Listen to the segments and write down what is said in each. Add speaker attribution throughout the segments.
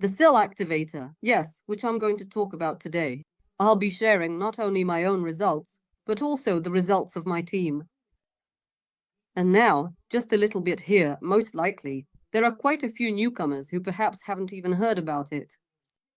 Speaker 1: The Cell Activator, yes, which I'm going to talk about today. I'll be sharing not only my own results, but also the results of my team. And now, just a little bit here, most likely, there are quite a few newcomers who perhaps haven't even heard about it.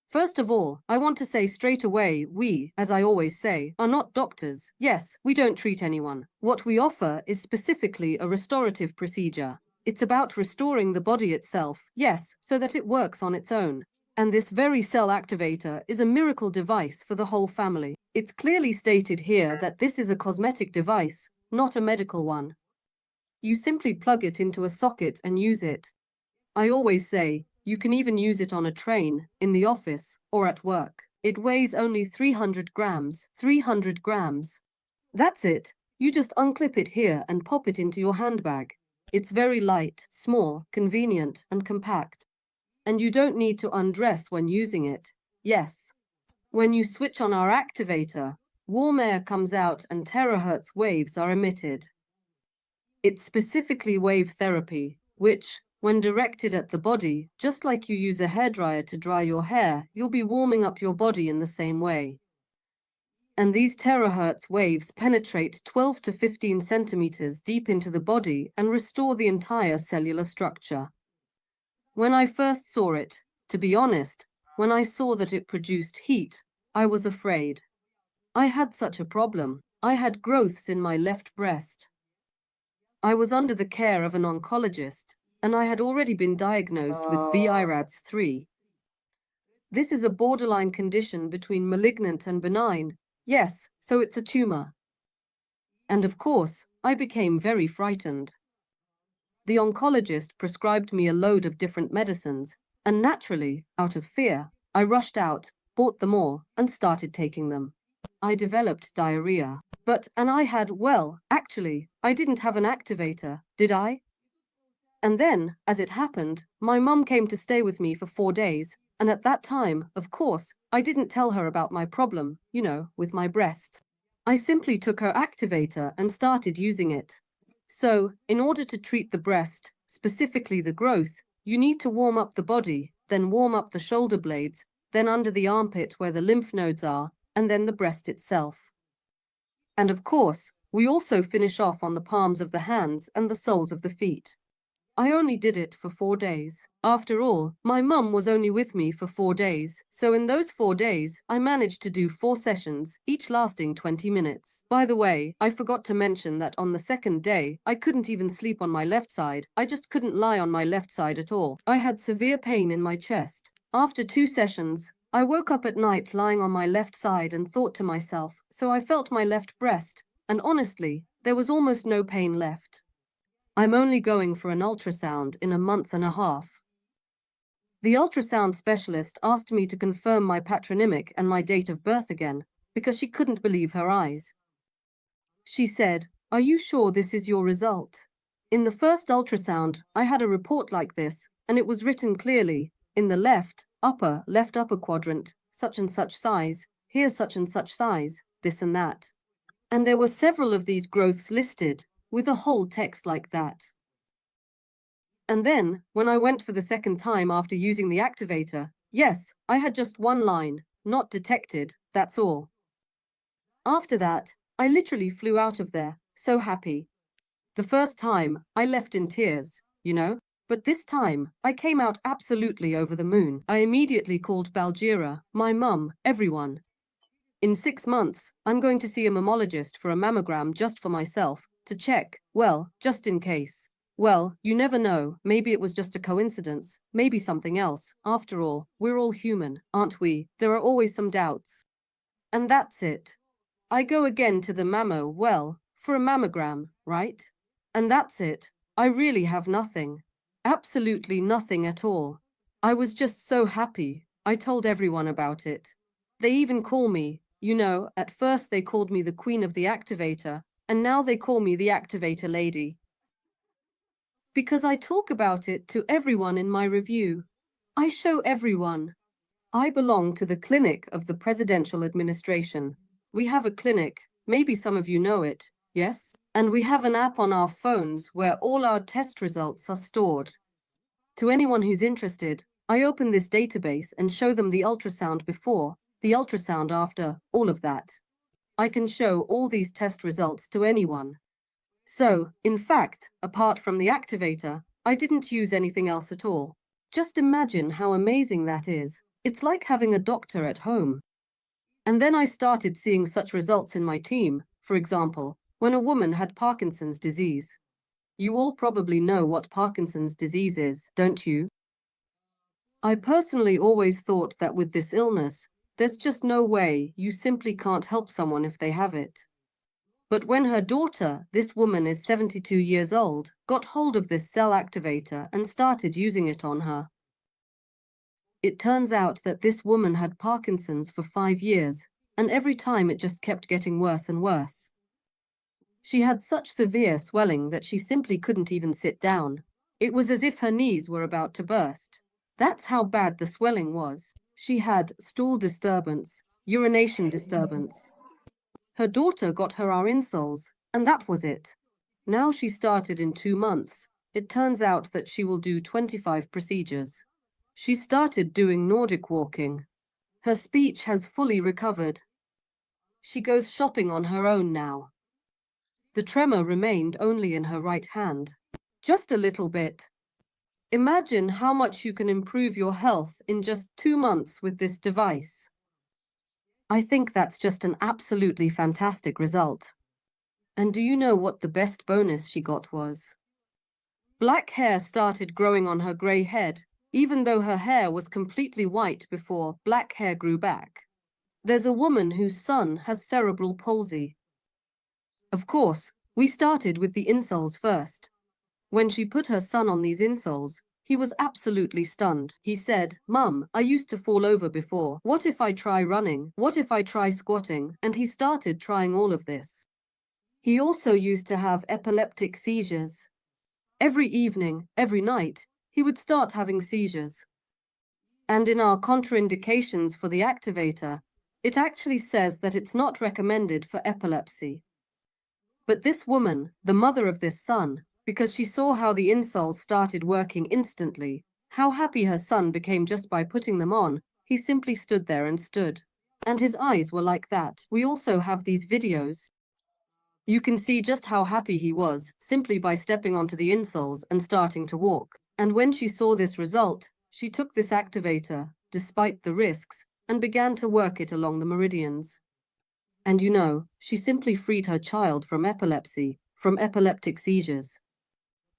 Speaker 1: First of all, I want to say straight away, we, as I always say, are not doctors. Yes, we don't treat anyone. What we offer is specifically a restorative procedure. It's about restoring the body itself, yes, so that it works on its own. And this very cell activator is a miracle device for the whole family. It's clearly stated here that this is a cosmetic device, not a medical one. You simply plug it into a socket and use it. I always say, you can even use it on a train, in the office, or at work. It weighs only 300 grams. 300 grams. That's it. You just unclip it here and pop it into your handbag. It's very light, small, convenient, and compact. And you don't need to undress when using it. Yes. When you switch on our activator, warm air comes out and terahertz waves are emitted. It's specifically wave therapy, which, when directed at the body, just like you use a hairdryer to dry your hair, you'll be warming up your body in the same way. And these terahertz waves penetrate 12 to 15 centimeters deep into the body and restore the entire cellular structure. When I first saw it, to be honest, when I saw that it produced heat, I was afraid. I had such a problem. I had growths in my left breast. I was under the care of an oncologist, and I had already been diagnosed with BIRADS 3. This is a borderline condition between malignant and benign. Yes, so it's a tumor. And of course, I became very frightened. The oncologist prescribed me a load of different medicines, and naturally, out of fear, I rushed out, bought them all, and started taking them. I developed diarrhea. And I had, well, actually, I didn't have an activator, did I? And then, as it happened, my mum came to stay with me for 4 days, and at that time, of course, I didn't tell her about my problem, with my breast. I simply took her activator and started using it. So, in order to treat the breast, specifically the growth, you need to warm up the body, then warm up the shoulder blades, then under the armpit where the lymph nodes are, and then the breast itself. And of course, we also finish off on the palms of the hands and the soles of the feet. I only did it for 4 days. After all, my mum was only with me for 4 days, so in those 4 days, I managed to do 4 sessions, each lasting 20 minutes. By the way, I forgot to mention that on the second day, I couldn't even sleep on my left side. I just couldn't lie on my left side at all. I had severe pain in my chest. After 2 sessions, I woke up at night lying on my left side and thought to myself, so I felt my left breast, and honestly, there was almost no pain left. I'm only going for an ultrasound in a month and a half. The ultrasound specialist asked me to confirm my patronymic and my date of birth again, because she couldn't believe her eyes. She said, "Are you sure this is your result?" In the first ultrasound, I had a report like this, and it was written clearly, in the left upper quadrant, such and such size, here such and such size, this and that. And there were several of these growths listed, with a whole text like that. And then, when I went for the second time after using the activator, yes, I had just one line, not detected, that's all. After that, I literally flew out of there, so happy. The first time, I left in tears, but this time, I came out absolutely over the moon. I immediately called Balgira, my mum, everyone. In 6 months, I'm going to see a mammologist for a mammogram just for myself, to check, well, just in case. Well, you never know, maybe it was just a coincidence, maybe something else. After all, we're all human, aren't we? There are always some doubts. And that's it. I go again to the for a mammogram, right? And that's it. I really have nothing. Absolutely nothing at all. I was just so happy. I told everyone about it. They even call me, at first they called me the Queen of the Activator, and now they call me the Activator Lady. Because I talk about it to everyone in my review. I show everyone. I belong to the clinic of the presidential administration. We have a clinic, maybe some of you know it, yes? And we have an app on our phones where all our test results are stored. To anyone who's interested, I open this database and show them the ultrasound before, the ultrasound after, all of that. I can show all these test results to anyone. So, in fact, apart from the activator, I didn't use anything else at all. Just imagine how amazing that is. It's like having a doctor at home. And then I started seeing such results in my team. For example, when a woman had Parkinson's disease. You all probably know what Parkinson's disease is, don't you? I personally always thought that with this illness, there's just no way, you simply can't help someone if they have it. But when her daughter, this woman is 72 years old, got hold of this cell activator and started using it on her, it turns out that this woman had Parkinson's for 5 years, and every time it just kept getting worse and worse. She had such severe swelling that she simply couldn't even sit down. It was as if her knees were about to burst. That's how bad the swelling was. She had stool disturbance, urination disturbance. Her daughter got her our insoles, and that was it. Now she started in 2 months. It turns out that she will do 25 procedures. She started doing Nordic walking. Her speech has fully recovered. She goes shopping on her own now. The tremor remained only in her right hand. Just a little bit. Imagine how much you can improve your health in just 2 months with this device. I think that's just an absolutely fantastic result. And do you know what the best bonus she got was? Black hair started growing on her grey head, even though her hair was completely white before black hair grew back. There's a woman whose son has cerebral palsy. Of course, we started with the insoles first. When she put her son on these insoles, he was absolutely stunned. He said, "Mum, I used to fall over before. What if I try running? What if I try squatting?" And he started trying all of this. He also used to have epileptic seizures. Every evening, every night, he would start having seizures. And in our contraindications for the activator, it actually says that it's not recommended for epilepsy. But this woman, the mother of this son, because she saw how the insoles started working instantly, how happy her son became just by putting them on, he simply stood there and stood. And his eyes were like that. We also have these videos. You can see just how happy he was, simply by stepping onto the insoles and starting to walk. And when she saw this result, she took this activator, despite the risks, and began to work it along the meridians. And you know, she simply freed her child from epilepsy, from epileptic seizures.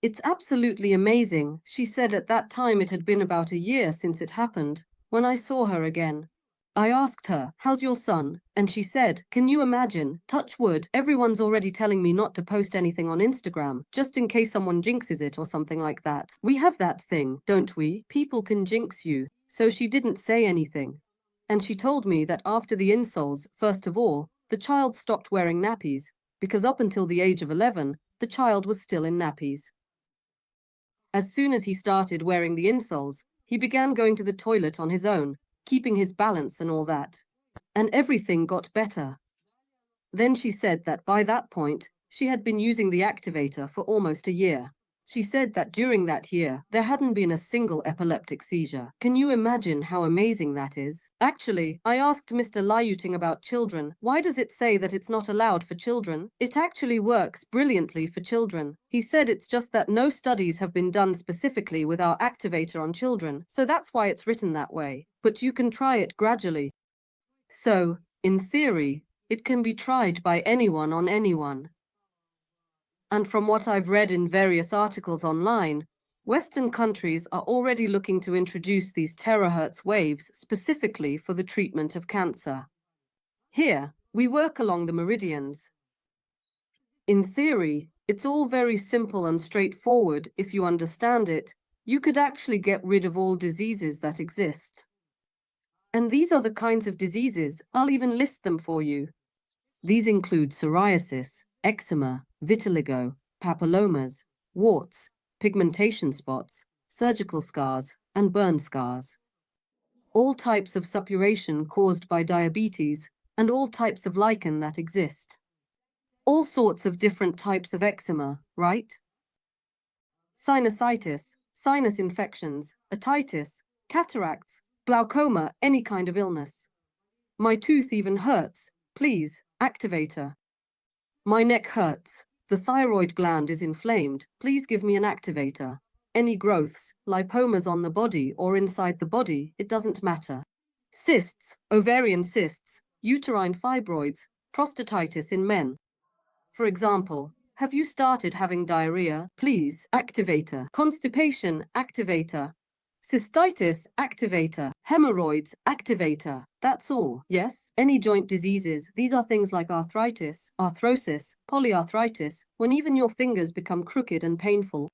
Speaker 1: It's absolutely amazing. She said at that time it had been about a year since it happened. When I saw her again, I asked her, "How's your son?" And she said, "Can you imagine? Touch wood, everyone's already telling me not to post anything on Instagram, just in case someone jinxes it or something like that. We have that thing, don't we? People can jinx you." So she didn't say anything. And she told me that after the insoles, first of all, the child stopped wearing nappies, because up until the age of 11, the child was still in nappies. As soon as he started wearing the insoles, he began going to the toilet on his own, keeping his balance and all that. And everything got better. Then she said that by that point, she had been using the activator for almost a year. She said that during that year, there hadn't been a single epileptic seizure. Can you imagine how amazing that is? Actually, I asked Mr. Liuting about children. Why does it say that it's not allowed for children? It actually works brilliantly for children. He said it's just that no studies have been done specifically with our activator on children, so that's why it's written that way. But you can try it gradually. So, in theory, it can be tried by anyone on anyone. And from what I've read in various articles online, Western countries are already looking to introduce these terahertz waves specifically for the treatment of cancer. Here, we work along the meridians. In theory, it's all very simple and straightforward. If you understand it, you could actually get rid of all diseases that exist. And these are the kinds of diseases, I'll even list them for you. These include psoriasis, eczema, vitiligo, papillomas, warts, pigmentation spots, surgical scars, and burn scars. All types of suppuration caused by diabetes, and all types of lichen that exist. All sorts of different types of eczema, right? Sinusitis, sinus infections, otitis, cataracts, glaucoma, any kind of illness. My tooth even hurts. Please, activator. My neck hurts. The thyroid gland is inflamed. Please give me an activator. Any growths, lipomas on the body or inside the body, it doesn't matter. Cysts, ovarian cysts, uterine fibroids, prostatitis in men. For example, have you started having diarrhea? Please, activator. Constipation, activator. Cystitis, activator. Hemorrhoids, activator. That's all, yes? Any joint diseases, these are things like arthritis, arthrosis, polyarthritis, when even your fingers become crooked and painful.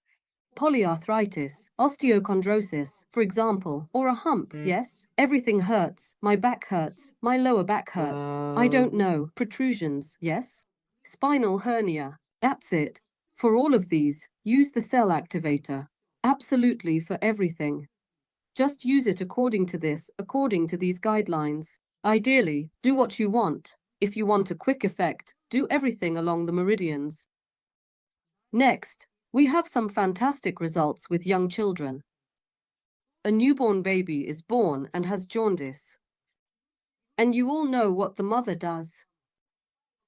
Speaker 1: Polyarthritis, osteochondrosis, for example, or a hump, yes? Everything hurts. My back hurts. My lower back hurts. I don't know. Protrusions, yes? Spinal hernia. That's it. For all of these, use the cell activator. Absolutely for everything. Just use it according to these guidelines. Ideally, do what you want. If you want a quick effect, do everything along the meridians. Next, we have some fantastic results with young children. A newborn baby is born and has jaundice. And you all know what the mother does.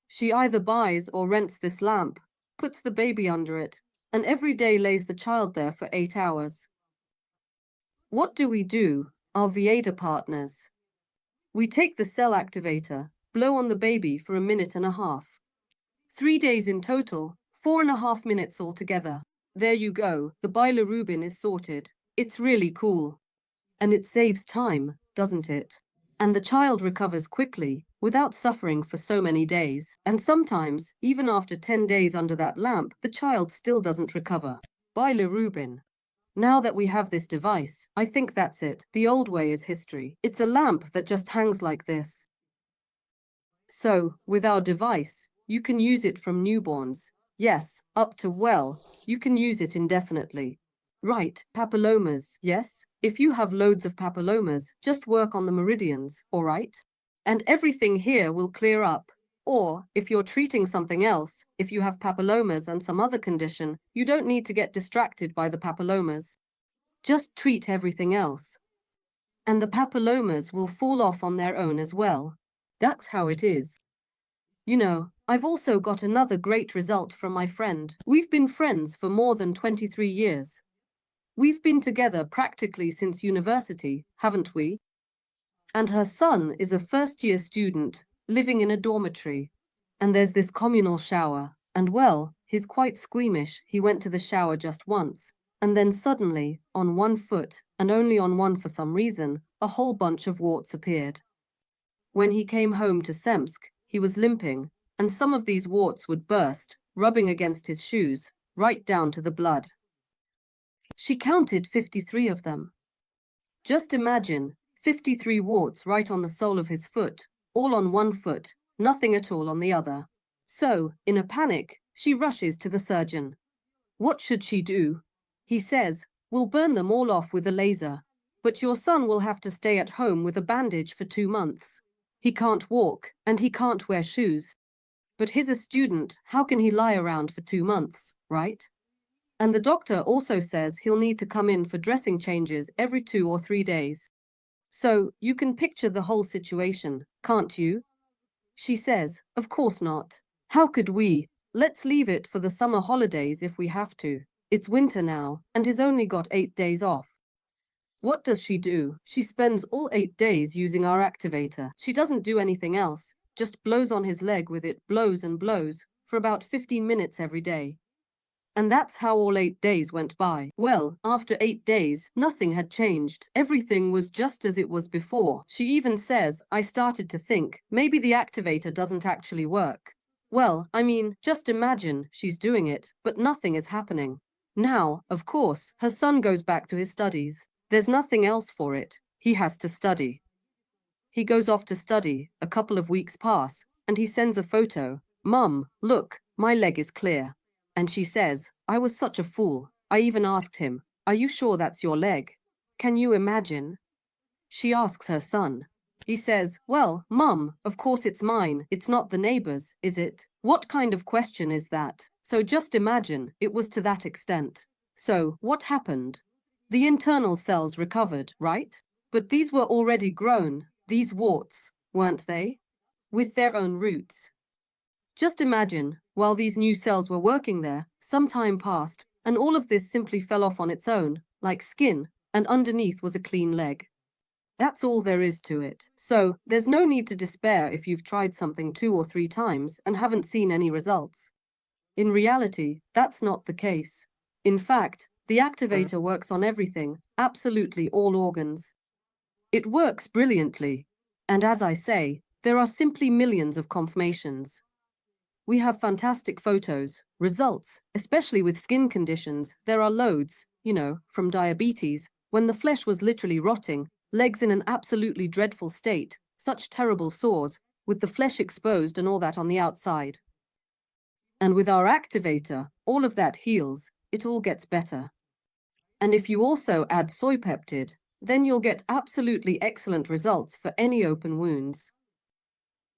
Speaker 1: She either buys or rents this lamp, puts the baby under it, and every day lays the child there for 8 hours. What do? Our Vieta partners. We take the cell activator, blow on the baby for 1.5 minutes. 3 days in total, 4.5 minutes altogether. There you go, the bilirubin is sorted. It's really cool. And it saves time, doesn't it? And the child recovers quickly, without suffering for so many days. And sometimes, even after 10 days under that lamp, the child still doesn't recover. Bilirubin. Now that we have this device, I think that's it. The old way is history. It's a lamp that just hangs like this. So, with our device, you can use it from newborns. Yes, up to, well, you can use it indefinitely. Right, papillomas, yes? If you have loads of papillomas, just work on the meridians, all right? And everything here will clear up. Or, if you're treating something else, if you have papillomas and some other condition, you don't need to get distracted by the papillomas. Just treat everything else. And the papillomas will fall off on their own as well. That's how it is. You know, I've also got another great result from my friend. We've been friends for more than 23 years. We've been together practically since university, haven't we? And her son is a first-year student, living in a dormitory. And there's this communal shower. And well, he's quite squeamish. He went to the shower just once. And then suddenly, on one foot, and only on one for some reason, a whole bunch of warts appeared. When he came home to Semsk, he was limping, and some of these warts would burst, rubbing against his shoes, right down to the blood. She counted 53 of them. Just imagine, 53 warts right on the sole of his foot, all on one foot, nothing at all on the other. So, in a panic, she rushes to the surgeon. What should she do? He says, "We'll burn them all off with a laser, but your son will have to stay at home with a bandage for 2 months. He can't walk, and he can't wear shoes. But he's a student, how can he lie around for 2 months, right? And the doctor also says he'll need to come in for dressing changes every 2 or 3 days. So, you can picture the whole situation, can't you?" She says, "Of course not. How could we? Let's leave it for the summer holidays if we have to. It's winter now, and he's only got 8 days off." What does she do? She spends all 8 days using our activator. She doesn't do anything else, just blows on his leg with it, blows and blows, for about 15 minutes every day. And that's how all 8 days went by. Well, after 8 days, nothing had changed. Everything was just as it was before. She even says, "I started to think, maybe the activator doesn't actually work." Well, I mean, just imagine, she's doing it, but nothing is happening. Now, of course, her son goes back to his studies. There's nothing else for it. He has to study. He goes off to study, a couple of weeks pass, and he sends a photo. "Mum, look, my leg is clear." And she says, "I was such a fool. I even asked him, 'Are you sure that's your leg?' Can you imagine?" She asks her son. He says, "Well, Mum, of course it's mine. It's not the neighbor's, is it?" What kind of question is that? So just imagine, it was to that extent. So, what happened? The internal cells recovered, right? But these were already grown, these warts, weren't they? With their own roots. Just imagine, while these new cells were working there, some time passed, and all of this simply fell off on its own, like skin, and underneath was a clean leg. That's all there is to it. So, there's no need to despair if you've tried something 2 or 3 times and haven't seen any results. In reality, that's not the case. In fact, the activator works on everything, absolutely all organs. It works brilliantly. And as I say, there are simply millions of confirmations. We have fantastic photos, results, especially with skin conditions. There are loads, from diabetes, when the flesh was literally rotting, legs in an absolutely dreadful state, such terrible sores, with the flesh exposed and all that on the outside. And with our activator, all of that heals, it all gets better. And if you also add soy peptide, then you'll get absolutely excellent results for any open wounds.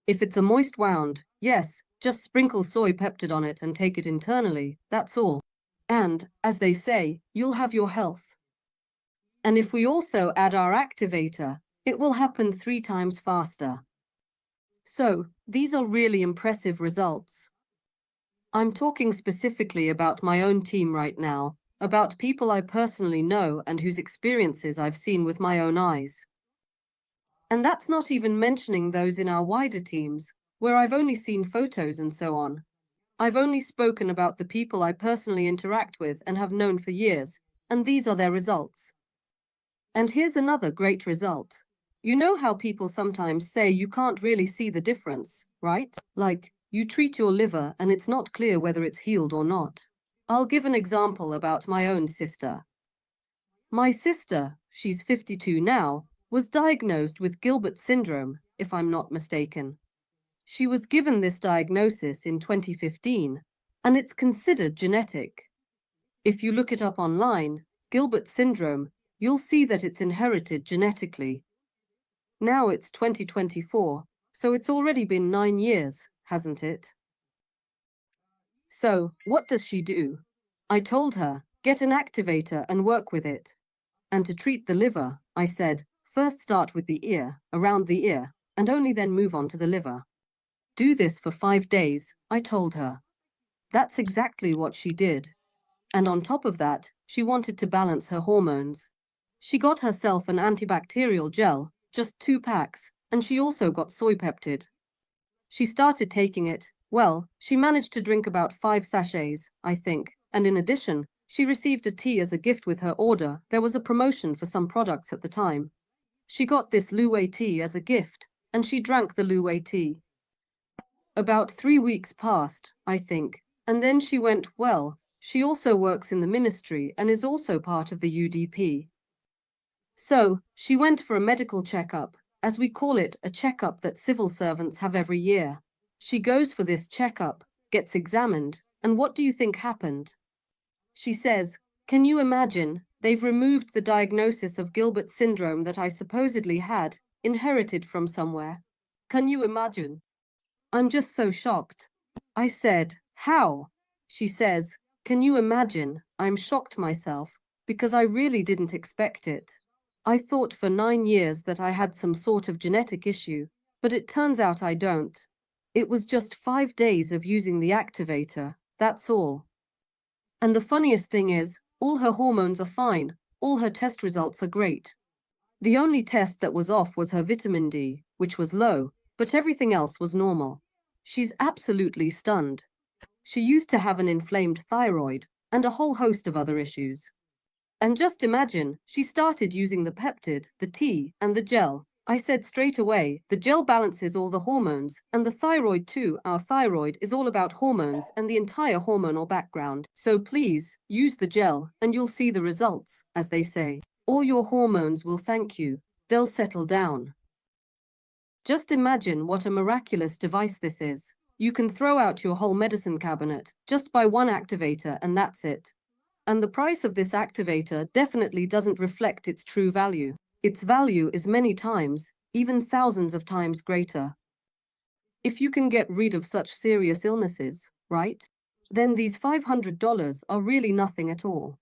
Speaker 1: If it's a moist wound, yes, just sprinkle soy peptide on it and take it internally, that's all. And, as they say, you'll have your health. And if we also add our activator, it will happen 3 times faster. So, these are really impressive results. I'm talking specifically about my own team right now, about people I personally know and whose experiences I've seen with my own eyes. And that's not even mentioning those in our wider teams, where I've only seen photos and so on. I've only spoken about the people I personally interact with and have known for years, and these are their results. And here's another great result. You know how people sometimes say you can't really see the difference, right? Like, you treat your liver and it's not clear whether it's healed or not. I'll give an example about my own sister. My sister, she's 52 now, was diagnosed with Gilbert syndrome, if I'm not mistaken. She was given this diagnosis in 2015, and it's considered genetic. If you look it up online, Gilbert syndrome, you'll see that it's inherited genetically. Now it's 2024, so it's already been 9 years, hasn't it? So, what does she do? I told her, get an activator and work with it. And to treat the liver, I said, first start with the ear, around the ear, and only then move on to the liver. Do this for 5 days, I told her. That's exactly what she did. And on top of that, she wanted to balance her hormones. She got herself an antibacterial gel, just 2 packs, and she also got soy peptide. She started taking it. Well, she managed to drink about 5 sachets, I think, and in addition, she received a tea as a gift with her order. There was a promotion for some products at the time. She got this Luwei tea as a gift, and she drank the Luwei tea. About 3 weeks passed, I think, and then she went, well, she also works in the ministry and is also part of the UDP. So, she went for a medical checkup, as we call it, a checkup that civil servants have every year. She goes for this checkup, gets examined, and what do you think happened? She says, can you imagine, they've removed the diagnosis of Gilbert syndrome that I supposedly had, inherited from somewhere. Can you imagine? I'm just so shocked. I said, how? She says, can you imagine? I'm shocked myself, because I really didn't expect it. I thought for 9 years that I had some sort of genetic issue, but it turns out I don't. It was just 5 days of using the activator, that's all. And the funniest thing is, all her hormones are fine, all her test results are great. The only test that was off was her vitamin D, which was low, but everything else was normal. She's absolutely stunned. She used to have an inflamed thyroid and a whole host of other issues. And just imagine, she started using the peptide, the tea, and the gel. I said straight away, the gel balances all the hormones, and the thyroid too. Our thyroid is all about hormones and the entire hormonal background. So please, use the gel, and you'll see the results, as they say. All your hormones will thank you. They'll settle down. Just imagine what a miraculous device this is. You can throw out your whole medicine cabinet, just buy one activator and that's it. And the price of this activator definitely doesn't reflect its true value. Its value is many times, even thousands of times greater. If you can get rid of such serious illnesses, right? Then these $500 are really nothing at all.